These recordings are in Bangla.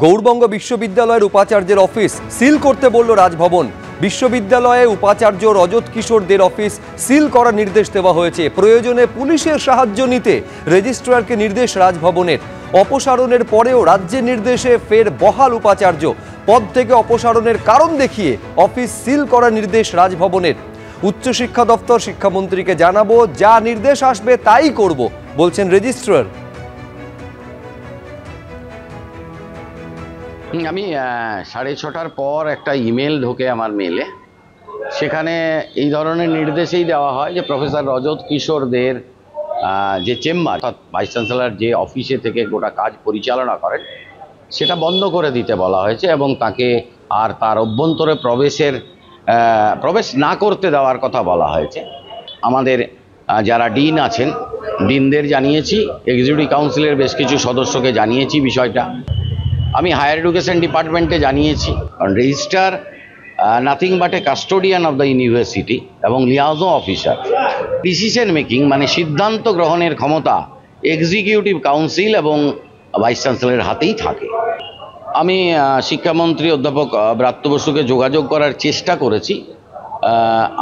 গৌড়বঙ্গ বিশ্ববিদ্যালয়ের উপাচার্যের অফিস সিল করতে বলল রাজভবন। বিশ্ববিদ্যালয়ে উপাচার্য রজত কিশোরদের অফিস সিল করার নির্দেশ দেওয়া হয়েছে। প্রয়োজনে পুলিশের সাহায্য নিতে রেজিস্ট্রারকে নির্দেশ রাজভবনের। অপসারণের পরেও রাজ্যের নির্দেশে ফের বহাল উপাচার্য। পদ থেকে অপসারণের কারণ দেখিয়ে অফিস সিল করার নির্দেশ রাজভবনের। উচ্চশিক্ষা দপ্তর শিক্ষামন্ত্রীকে জানাবো, যা নির্দেশ আসবে তাই করব বলছেন রেজিস্ট্রার। আমি 6:30টার পর একটা ইমেল ঢোকে আমার মেলে, সেখানে এই ধরনের নির্দেশেই দেওয়া হয় যে প্রফেসর রজত কিশোরদের যে চেম্বার, অর্থাৎ ভাইস চ্যান্সেলর যে অফিসে থেকে গোটা কাজ পরিচালনা করেন, সেটা বন্ধ করে দিতে বলা হয়েছে এবং তাকে আর তার অভ্যন্তরে প্রবেশ না করতে দেওয়ার কথা বলা হয়েছে। আমাদের যারা ডিন আছেন, ডিনদের জানিয়েছি, এক্সিকিউটিভ কাউন্সিলের বেশ কিছু সদস্যকে জানিয়েছি বিষয়টা। আমি হায়ার এডুকেশন ডিপার্টমেন্টে জানিয়েছি, কারণ registrar nothing but A custodian of the university এবং লিয়াজো অফিসার। ডিসিশন মেকিং মানে সিদ্ধান্ত গ্রহণের ক্ষমতা এক্সিকিউটিভ কাউন্সিল এবং ভাইস চ্যান্সেলরের হাতেই থাকে। আমি শিক্ষামন্ত্রী অধ্যাপক ব্রাত্য বসুকে যোগাযোগ করার চেষ্টা করেছি।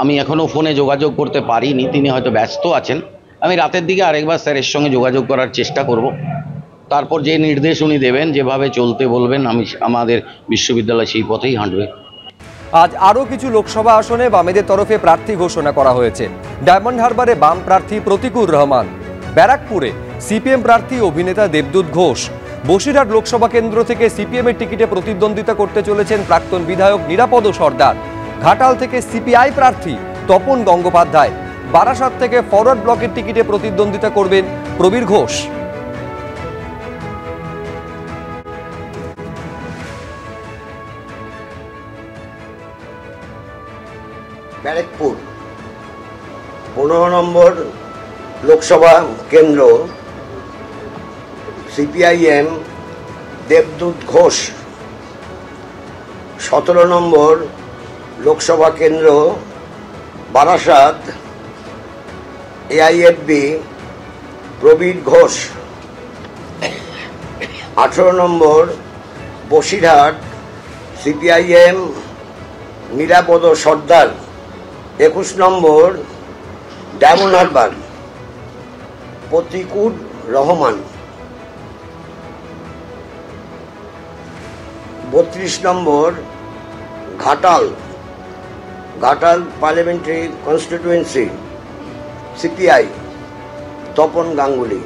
আমি এখনও ফোনে যোগাযোগ করতে পারিনি, তিনি হয়তো ব্যস্ত আছেন। আমি রাতের দিকে আরেকবার স্যারের সঙ্গে যোগাযোগ করার চেষ্টা করব। তারপর যে নির্দেশ উনি দেবেন, যেভাবে চলতে বলবেন, আমাদের বিশ্ববিদ্যালয় সেই পথেই হাঁটবে। আজ আরও কিছু লোকসভা আসনে বামেদের তরফে প্রার্থী ঘোষণা করা হয়েছে। ডায়মন্ড হারবারে বাম প্রার্থী প্রতিকুর রহমান, ব্যারাকপুরে সিপিএম প্রার্থী অভিনেতা দেবদূত ঘোষ, বসিরহাট লোকসভা কেন্দ্র থেকে সিপিএম এর টিকিটে প্রতিদ্বন্দ্বিতা করতে চলেছেন প্রাক্তন বিধায়ক নিরাপদ সর্দার, ঘাটাল থেকে সিপিআই প্রার্থী তপন গঙ্গোপাধ্যায়, বারাসাত থেকে ফরওয়ার্ড ব্লকের টিকিটে প্রতিদ্বন্দ্বিতা করবেন প্রবীর ঘোষ। ব্যারাকপুর 15 নম্বর লোকসভা কেন্দ্র সিপিআইএম দেবদূত ঘোষ, 17 নম্বর লোকসভা কেন্দ্র বারাসাত এআইএফবি প্রবীর ঘোষ, 18 নম্বর বসিরহাট সিপিআইএম নিরাপদ সর্দার, 21 নম্বর ডায়মন্ড হারবার প্রতিকুর রহমান, 32 নম্বর Ghatal parliamentary constituency CPI Tapan Ganguly.